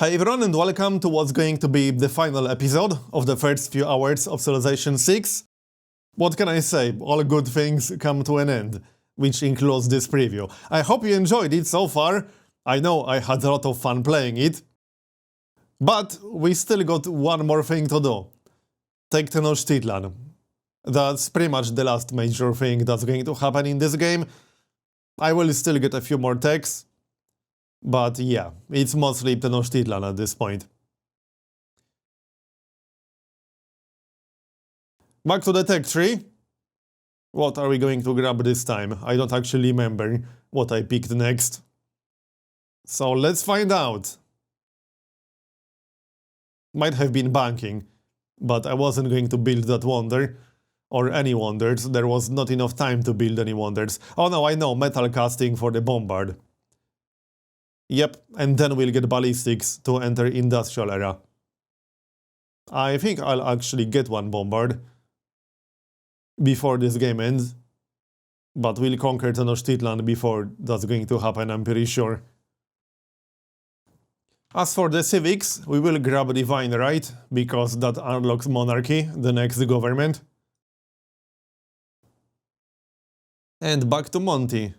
Hi everyone and welcome to what's going to be the final episode of the first few hours of Civilization 6. What can I say? All good things come to an end, which includes this preview. I hope you enjoyed it so far. I know I had a lot of fun playing it. But we still got one more thing to do. Take Tenochtitlan. That's pretty much the last major thing that's going to happen in this game. I will still get a few more techs. But yeah, it's mostly Tenochtitlan at this point. Back to the tech tree. What are we going to grab this time? I don't actually remember what I picked next. So let's find out. Might have been banking, but I wasn't going to build that wonder. Or any wonders, there was not enough time to build any wonders. Oh no, I know, metal casting for the bombard. Yep, and then we'll get ballistics to enter industrial era. I think I'll actually get one bombard before this game ends, but we'll conquer Tenochtitlan before that's going to happen, I'm pretty sure. As for the civics, we will grab Divine Right, because that unlocks Monarchy, the next government. And back to Monty.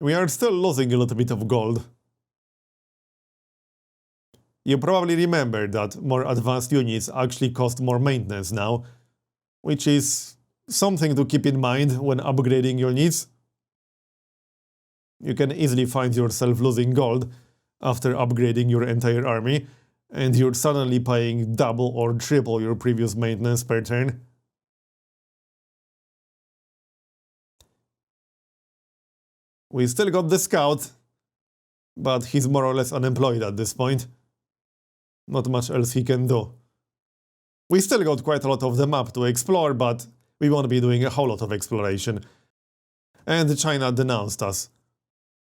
We are still losing a little bit of gold. You probably remember that more advanced units actually cost more maintenance now, which is something to keep in mind when upgrading units. You can easily find yourself losing gold after upgrading your entire army, and you're suddenly paying double or triple your previous maintenance per turn. We still got the scout, but he's more or less unemployed at this point. Not much else he can do. We still got quite a lot of the map to explore, but we won't be doing a whole lot of exploration. And China denounced us.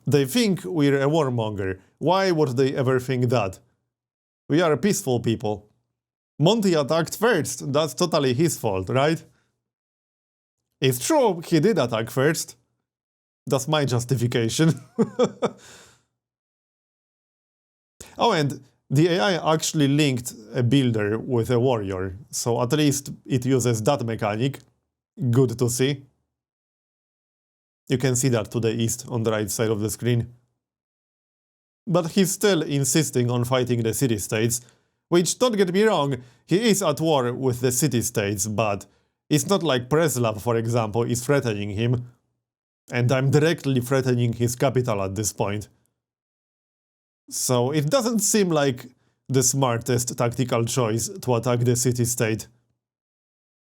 They think we're a warmonger. Why would they ever think that? We are peaceful people. Monty attacked first, that's totally his fault, right? It's true, he did attack first. That's my justification. Oh, and the AI actually linked a builder with a warrior, so at least it uses that mechanic. Good to see. You can see that to the east on the right side of the screen. But he's still insisting on fighting the city-states, which, don't get me wrong, he is at war with the city-states, but it's not like Preslav, for example, is threatening him. And I'm directly threatening his capital at this point. So it doesn't seem like the smartest tactical choice to attack the city-state.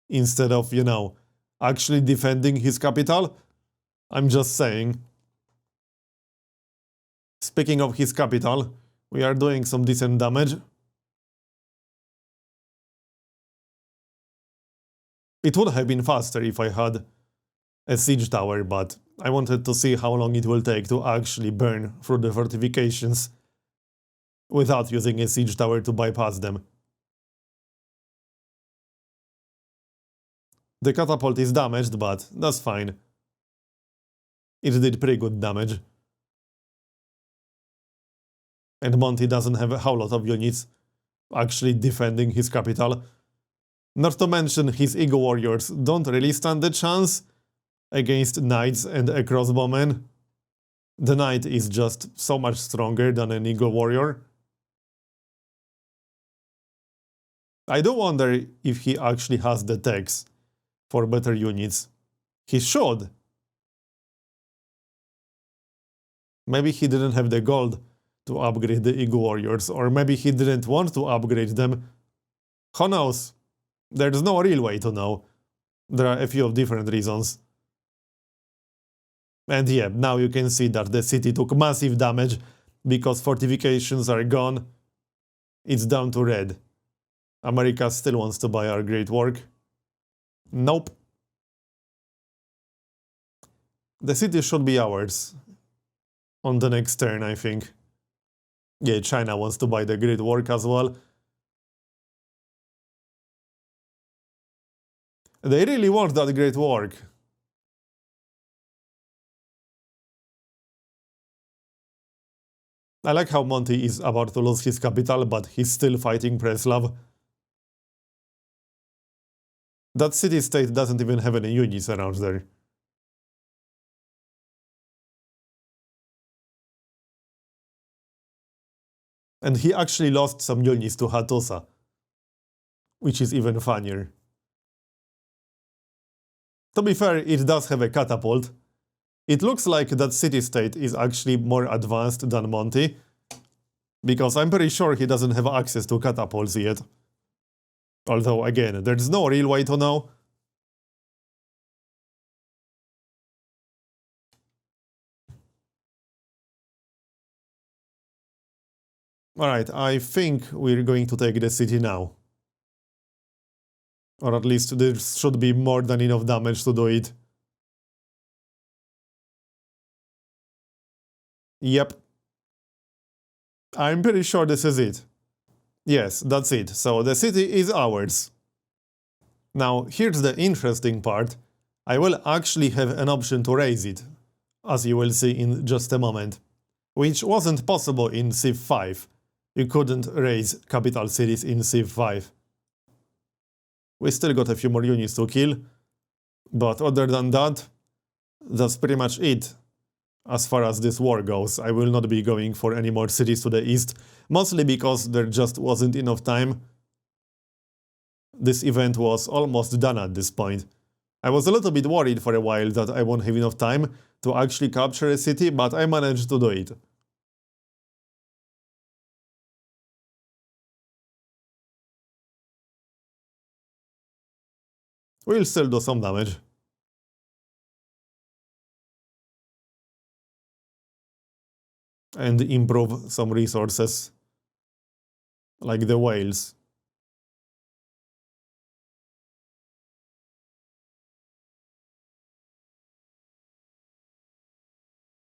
Instead of, you know, actually defending his capital. I'm just saying. Speaking of his capital, we are doing some decent damage. It would have been faster if I had a siege tower, but I wanted to see how long it will take to actually burn through the fortifications without using a siege tower to bypass them. The catapult is damaged, but that's fine. It did pretty good damage. And Monty doesn't have a whole lot of units actually defending his capital. Not to mention his Eagle Warriors don't really stand a chance against knights and a crossbowman. The knight is just so much stronger than an Eagle Warrior. I do wonder if he actually has the techs for better units. He should. Maybe he didn't have the gold to upgrade the Eagle Warriors, or maybe he didn't want to upgrade them. Who knows? There's no real way to know. There are a few different reasons. And yeah, now you can see that the city took massive damage because fortifications are gone. It's down to red. America still wants to buy our great work. Nope. The city should be ours on the next turn, I think. Yeah, China wants to buy the great work as well. They really want that great work. I like how Monty is about to lose his capital, but he's still fighting Preslav. That city-state doesn't even have any units around there. And he actually lost some units to Hatosa, which is even funnier. To be fair, it does have a catapult. It looks like that city-state is actually more advanced than Monty, because I'm pretty sure he doesn't have access to catapults yet. Although, again, there's no real way to know. Alright, I think we're going to take the city now. Or at least there should be more than enough damage to do it. Yep. I'm pretty sure this is it. Yes, that's it. So the city is ours. Now, here's the interesting part. I will actually have an option to raise it, as you will see in just a moment, which wasn't possible in Civ 5. You couldn't raise capital cities in Civ 5. We still got a few more units to kill, but other than that, that's pretty much it. As far as this war goes, I will not be going for any more cities to the east, mostly because there just wasn't enough time. This event was almost done at this point. I was a little bit worried for a while that I won't have enough time to actually capture a city, but I managed to do it. We'll still do some damage. And improve some resources, like the whales.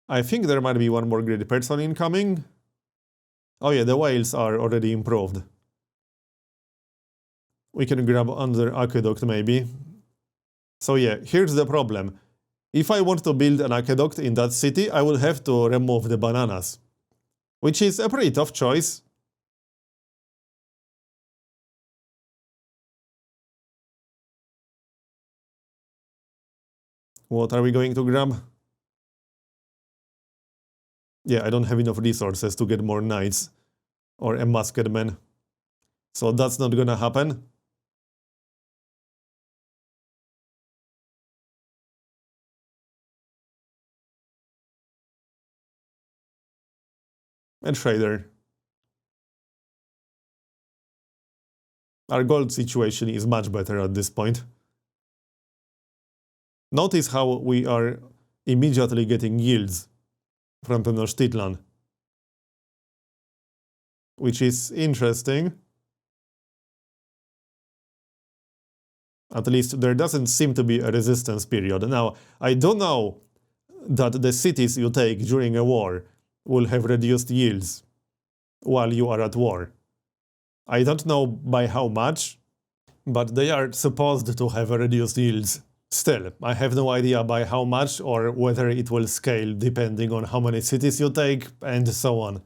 I think there might be one more greedy person incoming. Oh yeah, the whales are already improved. We can grab another aqueduct maybe. So yeah, here's the problem. If I want to build an aqueduct in that city, I will have to remove the bananas, which is a pretty tough choice. What are we going to grab? Yeah, I don't have enough resources to get more knights or a musketman, so that's not gonna happen. A trader. Our gold situation is much better at this point. Notice how we are immediately getting yields from Tenochtitlan, which is interesting. At least there doesn't seem to be a resistance period. Now, I do know that the cities you take during a war will have reduced yields while you are at war. I don't know by how much, but they are supposed to have reduced yields. Still, I have no idea by how much or whether it will scale depending on how many cities you take and so on.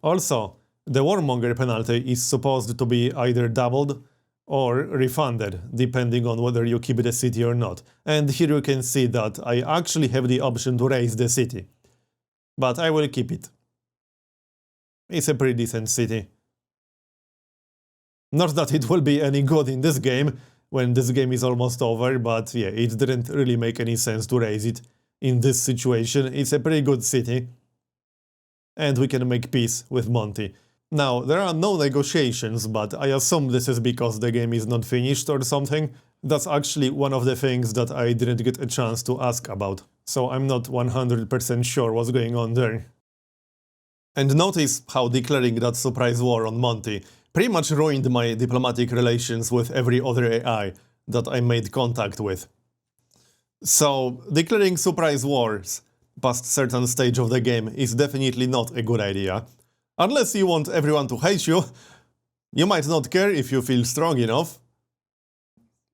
Also, the warmonger penalty is supposed to be either doubled or refunded, depending on whether you keep the city or not. And here you can see that I actually have the option to raise the city. But I will keep it. It's a pretty decent city. Not that it will be any good in this game, when this game is almost over, but yeah, it didn't really make any sense to raise it in this situation. It's a pretty good city. And we can make peace with Monty. Now, there are no negotiations, but I assume this is because the game is not finished or something. That's actually one of the things that I didn't get a chance to ask about, so I'm not 100% sure what's going on there. And notice how declaring that surprise war on Monty pretty much ruined my diplomatic relations with every other AI that I made contact with. So, declaring surprise wars past certain stage of the game is definitely not a good idea. Unless you want everyone to hate you, you might not care if you feel strong enough.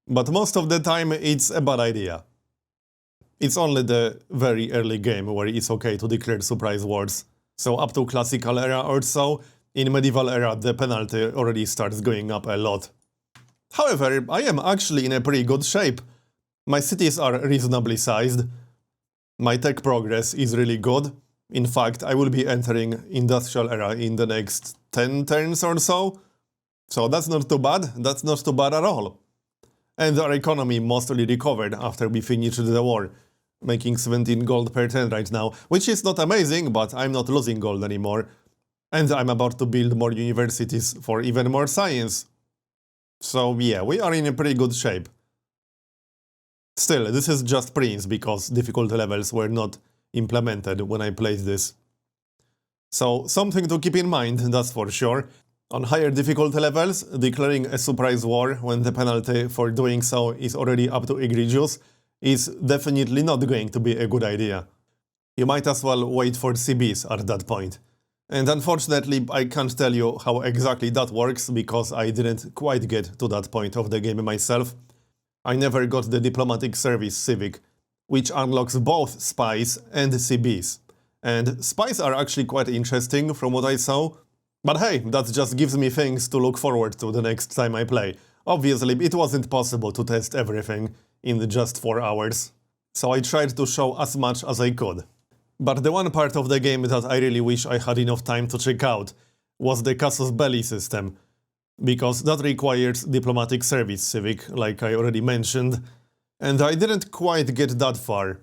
But most of the time it's a bad idea. It's only the very early game where it's okay to declare surprise wars. So up to classical era or so, in medieval era the penalty already starts going up a lot. However, I am actually in a pretty good shape. My cities are reasonably sized. My tech progress is really good. In fact, I will be entering industrial era in the next 10 turns or so. So that's not too bad, that's not too bad at all. And our economy mostly recovered after we finished the war, making 17 gold per turn right now, which is not amazing, but I'm not losing gold anymore. And I'm about to build more universities for even more science. So yeah, we are in a pretty good shape. Still, this is just Prince, because difficulty levels were not implemented when I played this. So something to keep in mind, that's for sure. On higher difficulty levels, declaring a surprise war when the penalty for doing so is already up to egregious is definitely not going to be a good idea. You might as well wait for CBs at that point. And unfortunately, I can't tell you how exactly that works, because I didn't quite get to that point of the game myself. I never got the diplomatic service civic, which unlocks both spies and CBs. And spies are actually quite interesting from what I saw. But hey, that just gives me things to look forward to the next time I play. Obviously, it wasn't possible to test everything in just 4 hours, so I tried to show as much as I could. But the one part of the game that I really wish I had enough time to check out was the casus belli system, because that requires diplomatic service civic, like I already mentioned, and I didn't quite get that far.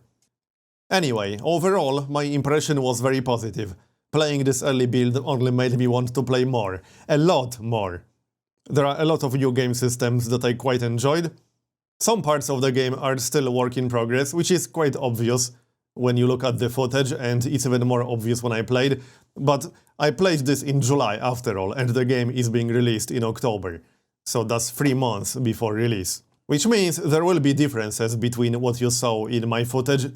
Anyway, overall, my impression was very positive. Playing this early build only made me want to play more. A lot more. There are a lot of new game systems that I quite enjoyed. Some parts of the game are still work in progress, which is quite obvious when you look at the footage, and it's even more obvious when I played. But I played this in July after all, and the game is being released in October. So that's 3 months before release. Which means there will be differences between what you saw in my footage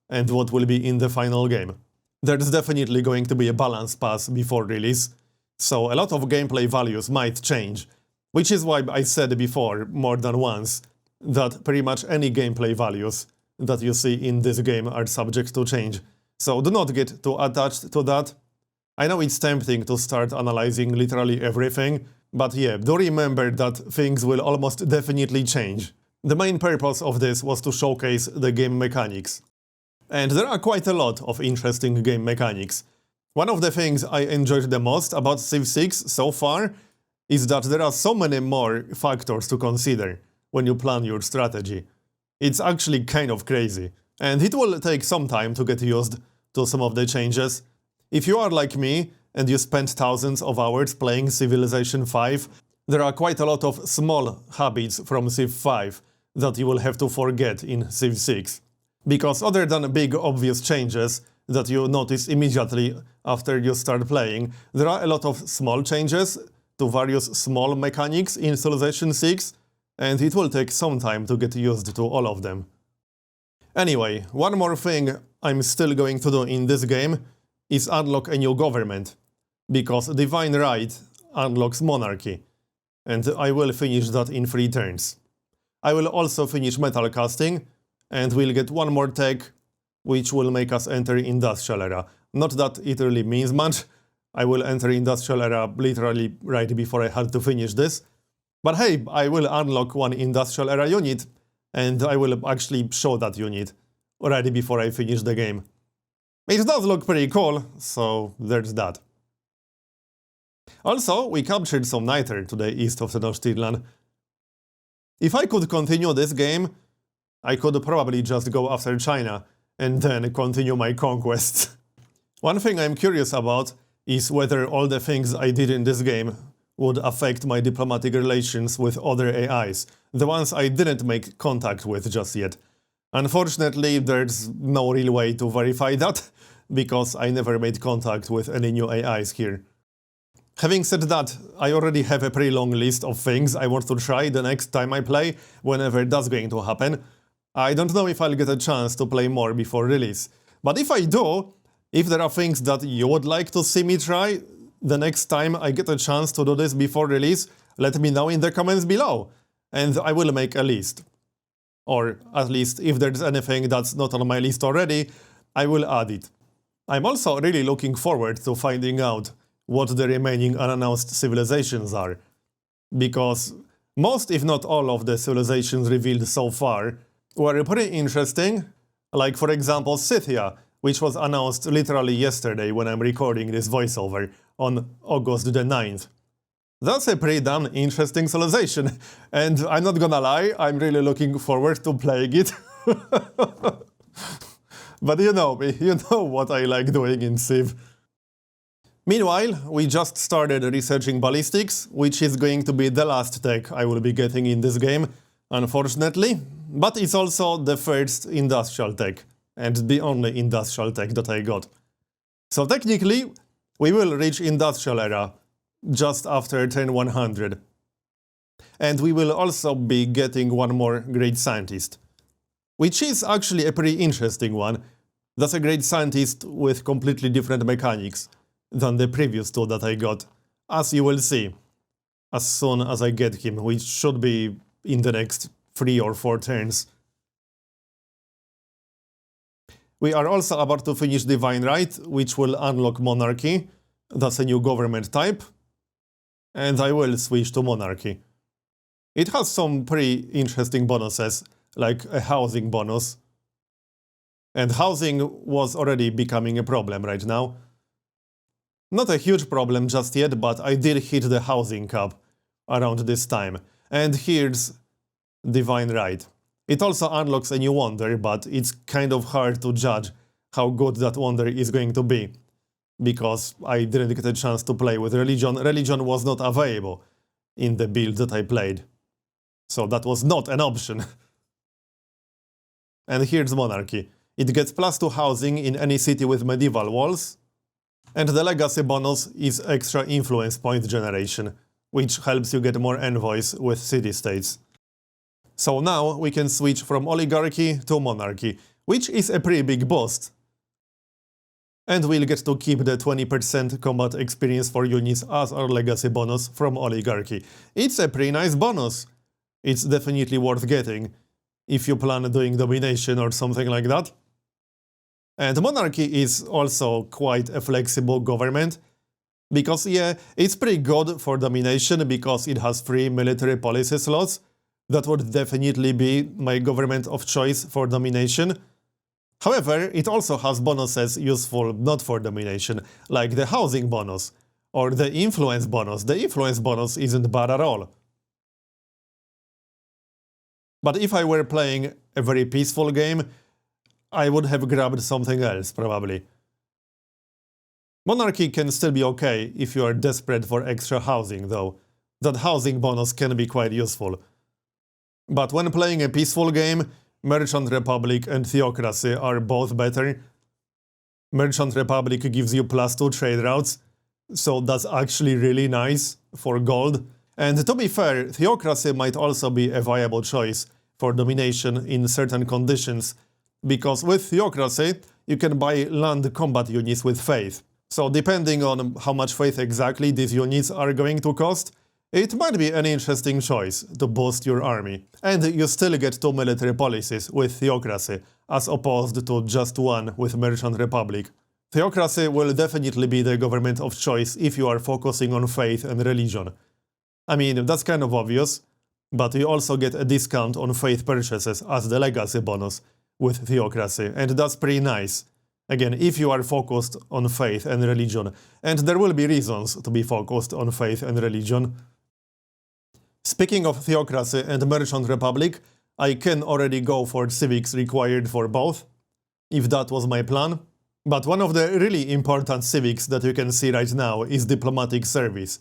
and what will be in the final game. There's definitely going to be a balance pass before release, so a lot of gameplay values might change, which is why I said before more than once that pretty much any gameplay values that you see in this game are subject to change, so do not get too attached to that. I know it's tempting to start analyzing literally everything, but yeah, do remember that things will almost definitely change. The main purpose of this was to showcase the game mechanics. And there are quite a lot of interesting game mechanics. One of the things I enjoyed the most about Civ 6 so far is that there are so many more factors to consider when you plan your strategy. It's actually kind of crazy, and it will take some time to get used to some of the changes. If you are like me and you spent thousands of hours playing Civilization 5, there are quite a lot of small habits from Civ 5 that you will have to forget in Civ 6. Because other than big obvious changes that you notice immediately after you start playing, there are a lot of small changes to various small mechanics in Civilization 6, and it will take some time to get used to all of them. Anyway, one more thing I'm still going to do in this game is unlock a new government, because Divine Right unlocks Monarchy, and I will finish that in 3 turns. I will also finish metal casting, and we'll get one more tech, which will make us enter Industrial Era. Not that it really means much, I will enter Industrial Era literally right before I had to finish this. But hey, I will unlock one Industrial Era unit, and I will actually show that unit already before I finish the game. It does look pretty cool, so there's that. Also, we captured some niter to the east of Tenochtitlan. If I could continue this game, I could probably just go after China and then continue my conquests. One thing I'm curious about is whether all the things I did in this game would affect my diplomatic relations with other AIs, the ones I didn't make contact with just yet. Unfortunately, there's no real way to verify that, because I never made contact with any new AIs here. Having said that, I already have a pretty long list of things I want to try the next time I play, whenever that's going to happen. I don't know if I'll get a chance to play more before release, but if I do, if there are things that you would like to see me try the next time I get a chance to do this before release, let me know in the comments below, and I will make a list. Or at least, if there's anything that's not on my list already, I will add it. I'm also really looking forward to finding out what the remaining unannounced civilizations are, because most, if not all, of the civilizations revealed so far were pretty interesting, like for example Scythia, which was announced literally yesterday when I'm recording this voiceover, on August the 9th. That's a pretty damn interesting civilization, and I'm not gonna lie, I'm really looking forward to playing it. But you know me, you know what I like doing in Civ. Meanwhile, we just started researching ballistics, which is going to be the last tech I will be getting in this game, unfortunately, but it's also the first industrial tech, and the only industrial tech that I got. So technically, we will reach industrial era just after turn 100. And we will also be getting one more great scientist, which is actually a pretty interesting one. That's a great scientist with completely different mechanics than the previous two that I got, as you will see, as soon as I get him, which should be in the next 3 or 4 turns. We are also about to finish Divine Right, which will unlock Monarchy. That's a new government type. And I will switch to Monarchy. It has some pretty interesting bonuses, like a housing bonus. And housing was already becoming a problem right now. Not a huge problem just yet, but I did hit the housing cap around this time. And here's Divine Right. It also unlocks a new wonder, but it's kind of hard to judge how good that wonder is going to be, because I didn't get a chance to play with Religion. Religion was not available in the build that I played. So that was not an option. And here's Monarchy. It gets +2 housing in any city with medieval walls. And the legacy bonus is extra influence point generation, which helps you get more envoys with city-states. So now we can switch from oligarchy to monarchy, which is a pretty big boost. And we'll get to keep the 20% combat experience for units as our legacy bonus from oligarchy. It's a pretty nice bonus. It's definitely worth getting if you plan doing domination or something like that. And monarchy is also quite a flexible government, because yeah, it's pretty good for domination because it has 3 military policy slots. That would definitely be my government of choice for domination. However, it also has bonuses useful not for domination, like the housing bonus or the influence bonus. The influence bonus isn't bad at all. But if I were playing a very peaceful game, I would have grabbed something else, probably. Monarchy can still be okay if you are desperate for extra housing, though. That housing bonus can be quite useful. But when playing a peaceful game, Merchant Republic and Theocracy are both better. Merchant Republic gives you +2 trade routes, so that's actually really nice for gold. And to be fair, Theocracy might also be a viable choice for domination in certain conditions, because with Theocracy, you can buy land combat units with faith. So depending on how much faith exactly these units are going to cost, it might be an interesting choice to boost your army. And you still get 2 military policies with Theocracy, as opposed to just 1 with Merchant Republic. Theocracy will definitely be the government of choice if you are focusing on faith and religion. I mean, that's kind of obvious, but you also get a discount on faith purchases as the legacy bonus with Theocracy, and that's pretty nice. Again, if you are focused on faith and religion, and there will be reasons to be focused on faith and religion. Speaking of Theocracy and Merchant Republic, I can already go for civics required for both, if that was my plan. But one of the really important civics that you can see right now is Diplomatic Service.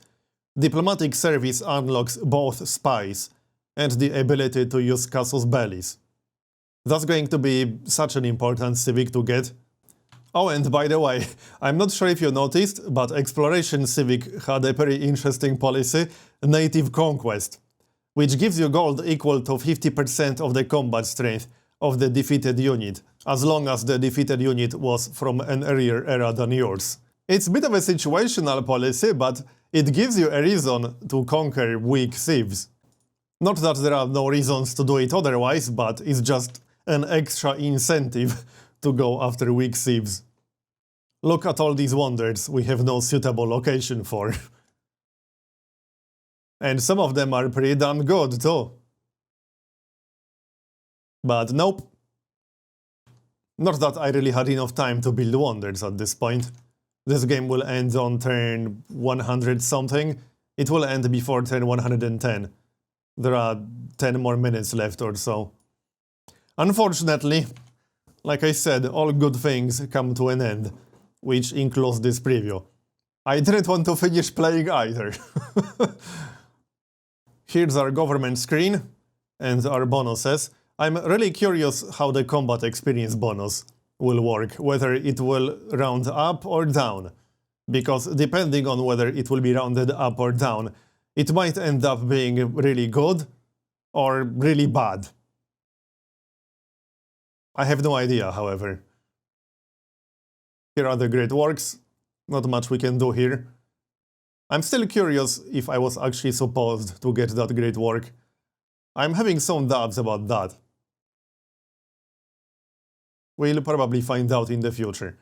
Diplomatic Service unlocks both spies and the ability to use casus bellis. That's going to be such an important civic to get. Oh, and by the way, I'm not sure if you noticed, but Exploration Civic had a pretty interesting policy, Native Conquest, which gives you gold equal to 50% of the combat strength of the defeated unit, as long as the defeated unit was from an earlier era than yours. It's a bit of a situational policy, but it gives you a reason to conquer weak civs. Not that there are no reasons to do it otherwise, but it's just an extra incentive to go after weak civs. Look at all these wonders we have no suitable location for. And some of them are pretty damn good too. But nope. Not that I really had enough time to build wonders at this point. This game will end on turn 100 something. It will end before turn 110. There are 10 more minutes left or so. Unfortunately, like I said, all good things come to an end, which includes this preview. I didn't want to finish playing either. Here's our government screen and our bonuses. I'm really curious how the combat experience bonus will work, whether it will round up or down. Because depending on whether it will be rounded up or down, it might end up being really good or really bad. I have no idea, however. Here are the great works. Not much we can do here. I'm still curious if I was actually supposed to get that great work. I'm having some doubts about that. We'll probably find out in the future.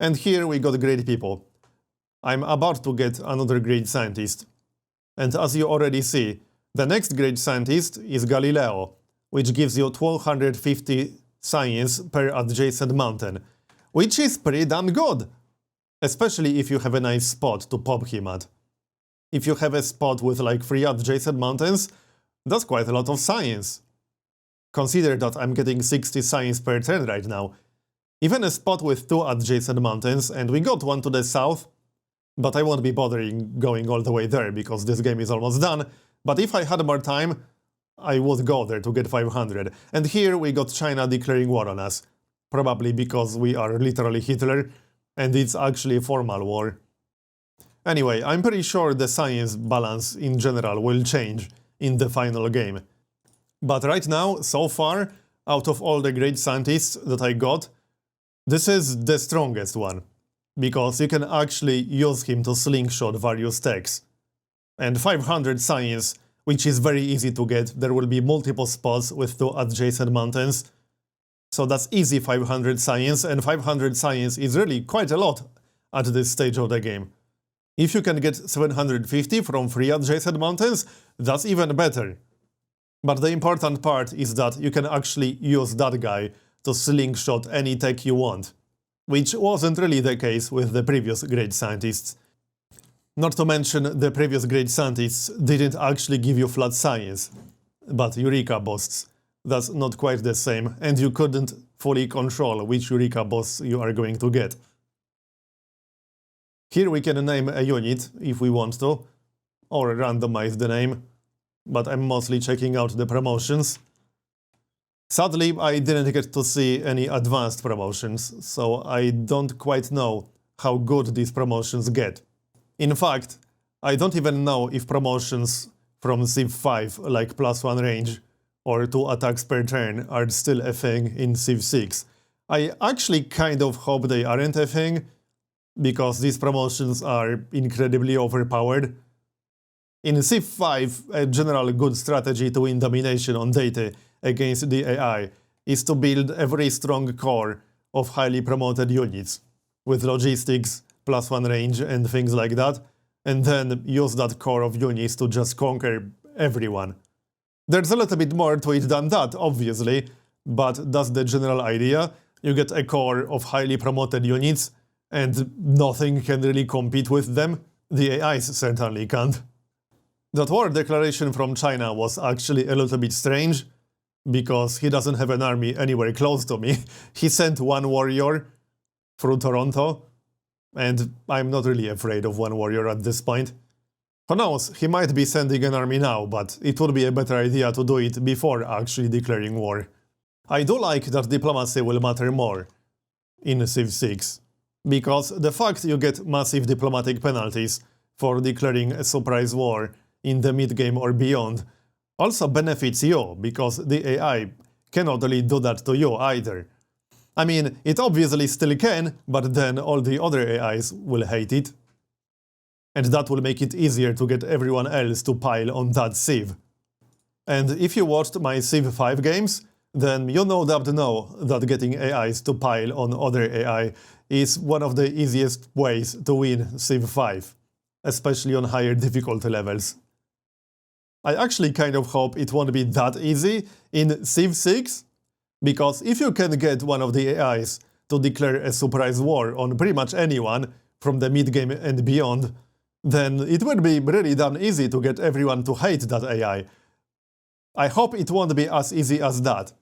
And here we got great people. I'm about to get another great scientist. And as you already see, the next great scientist is Galileo, which gives you 1250 science per adjacent mountain, which is pretty damn good, especially if you have a nice spot to pop him at. If you have a spot with like 3 adjacent mountains, that's quite a lot of science. Consider that I'm getting 60 science per turn right now. Even a spot with 2 adjacent mountains, and we got one to the south, but I won't be bothering going all the way there because this game is almost done. But if I had more time, I would go there to get 500. And here we got China declaring war on us. Probably because we are literally Hitler, and it's actually a formal war. Anyway, I'm pretty sure the science balance in general will change in the final game. But right now, so far, out of all the great scientists that I got, this is the strongest one. Because you can actually use him to slingshot various techs. And 500 science, which is very easy to get, there will be multiple spots with 2 adjacent mountains. So that's easy 500 science, and 500 science is really quite a lot at this stage of the game. If you can get 750 from 3 adjacent mountains, that's even better. But the important part is that you can actually use that guy to slingshot any tech you want, which wasn't really the case with the previous great scientists. Not to mention, the previous great scientists didn't actually give you flat science, but Eureka bosts. That's not quite the same, and you couldn't fully control which Eureka boss you are going to get. Here we can name a unit if we want to, or randomize the name, but I'm mostly checking out the promotions. Sadly, I didn't get to see any advanced promotions, so I don't quite know how good these promotions get. In fact, I don't even know if promotions from Civ 5 like +1 range or 2 attacks per turn are still a thing in Civ 6. I actually kind of hope they aren't a thing, because these promotions are incredibly overpowered. In Civ 5, a general good strategy to win domination on data against the AI is to build a very strong core of highly promoted units, with logistics, +1 range and things like that, and then use that core of units to just conquer everyone. There's a little bit more to it than that, obviously, but that's the general idea. You get a core of highly promoted units, and nothing can really compete with them. The AIs certainly can't. That war declaration from China was actually a little bit strange, because he doesn't have an army anywhere close to me. He sent 1 warrior through Toronto, and I'm not really afraid of 1 warrior at this point. Who knows, he might be sending an army now, but it would be a better idea to do it before actually declaring war. I do like that diplomacy will matter more in Civ 6, because the fact you get massive diplomatic penalties for declaring a surprise war in the mid-game or beyond also benefits you, because the AI cannot really do that to you either. I mean, it obviously still can, but then all the other AIs will hate it. And that will make it easier to get everyone else to pile on that Civ. And if you watched my Civ 5 games, then you no doubt know that getting AIs to pile on other AI is one of the easiest ways to win Civ 5, especially on higher difficulty levels. I actually kind of hope it won't be that easy in Civ 6, because if you can get one of the AIs to declare a surprise war on pretty much anyone from the mid-game and beyond, then it will be really damn easy to get everyone to hate that AI. I hope it won't be as easy as that.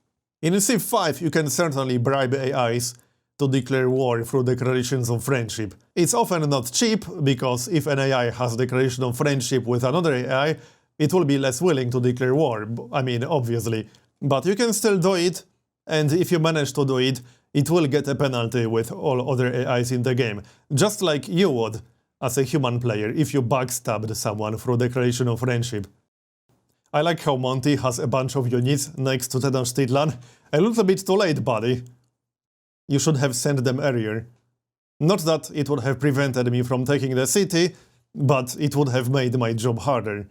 In Civ 5 you can certainly bribe AIs to declare war through declarations of friendship. It's often not cheap, because if an AI has declaration of friendship with another AI, it will be less willing to declare war, I mean, obviously. But you can still do it, and if you manage to do it, it will get a penalty with all other AIs in the game. Just like you would, as a human player, if you backstabbed someone through declaration of friendship. I like how Monty has a bunch of units next to Tenochtitlan. A little bit too late, buddy. You should have sent them earlier. Not that it would have prevented me from taking the city, but it would have made my job harder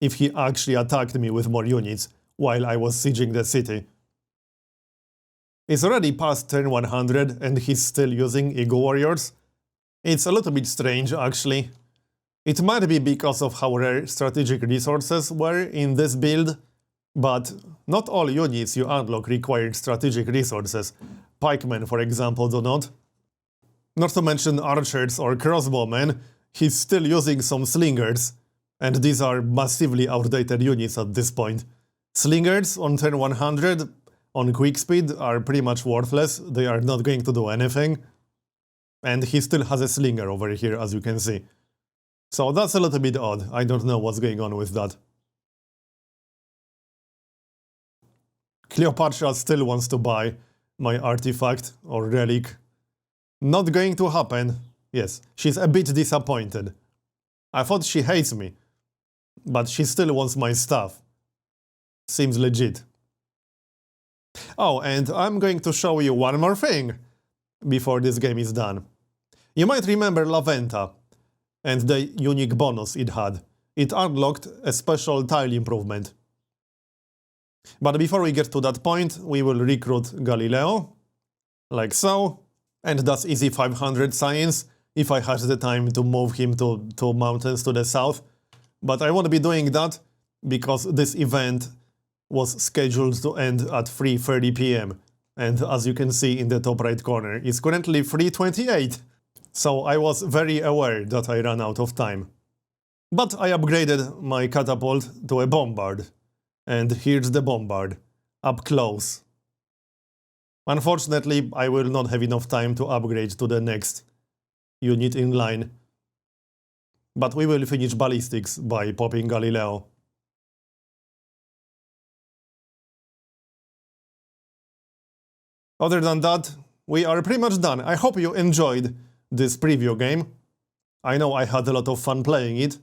if he actually attacked me with more units while I was sieging the city. It's already past turn 100 and he's still using Eagle Warriors. It's a little bit strange, actually. It might be because of how rare strategic resources were in this build, but not all units you unlock required strategic resources. Pikemen, for example, do not. Not to mention archers or crossbowmen, he's still using some slingers, and these are massively outdated units at this point. Slingers on turn 100 on quick speed are pretty much worthless, they are not going to do anything. And he still has a slinger over here, as you can see. So that's a little bit odd, I don't know what's going on with that. Cleopatra still wants to buy my artifact or relic. Not going to happen. Yes, she's a bit disappointed. I thought she hates me, but she still wants my stuff. Seems legit. Oh, and I'm going to show you one more thing before this game is done. You might remember La Venta and the unique bonus it had. It unlocked a special tile improvement. But before we get to that point, we will recruit Galileo, like so, and that's easy 500 science if I had the time to move him to mountains to the south. But I won't be doing that because this event was scheduled to end at 3:30 PM, and as you can see in the top right corner, it's currently 3:28. So I was very aware that I ran out of time. But I upgraded my catapult to a bombard. And here's the bombard, up close. Unfortunately, I will not have enough time to upgrade to the next unit in line. But we will finish ballistics by popping Galileo. Other than that, we are pretty much done. I hope you enjoyed this preview game. I know I had a lot of fun playing it.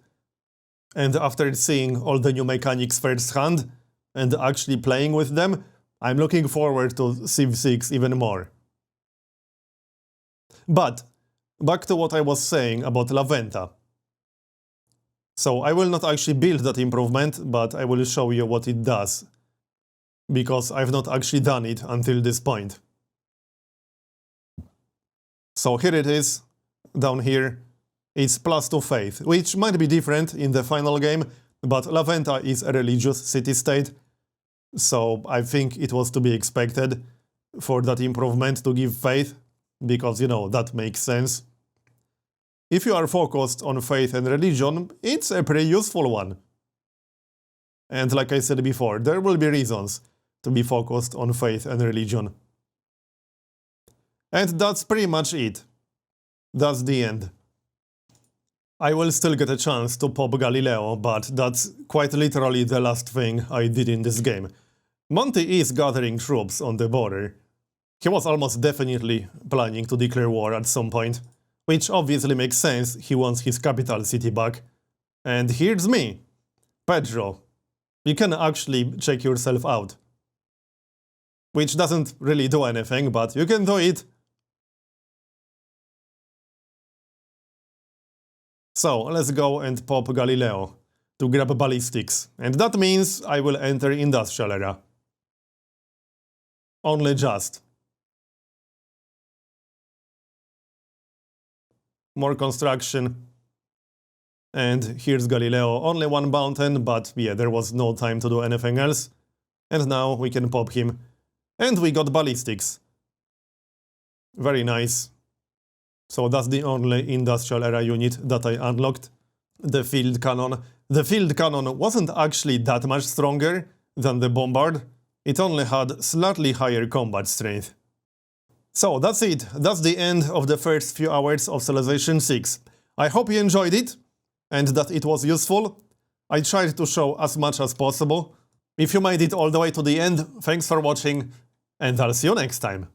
And after seeing all the new mechanics firsthand and actually playing with them, I'm looking forward to Civ 6 even more. But back to what I was saying about La Venta. So I will not actually build that improvement, but I will show you what it does, because I've not actually done it until this point. So here it is, down here. It's +2 faith, which might be different in the final game, but La Venta is a religious city-state, so I think it was to be expected for that improvement to give faith, because, you know, that makes sense. If you are focused on faith and religion, it's a pretty useful one. And like I said before, there will be reasons to be focused on faith and religion. And that's pretty much it. That's the end. I will still get a chance to pop Galileo, but that's quite literally the last thing I did in this game. Monty is gathering troops on the border. He was almost definitely planning to declare war at some point, which obviously makes sense, he wants his capital city back. And here's me, Pedro. You can actually check yourself out. Which doesn't really do anything, but you can do it. So, let's go and pop Galileo to grab ballistics, and that means I will enter industrial era. only just. More construction. And here's Galileo, only one mountain, but yeah, there was no time to do anything else. And now we can pop him. And we got ballistics. Very nice. So that's the only industrial era unit that I unlocked. The field cannon. The field cannon wasn't actually that much stronger than the bombard. It only had slightly higher combat strength. So that's it. That's the end of the first few hours of Civilization 6. I hope you enjoyed it and that it was useful. I tried to show as much as possible. If you made it all the way to the end, thanks for watching, and I'll see you next time.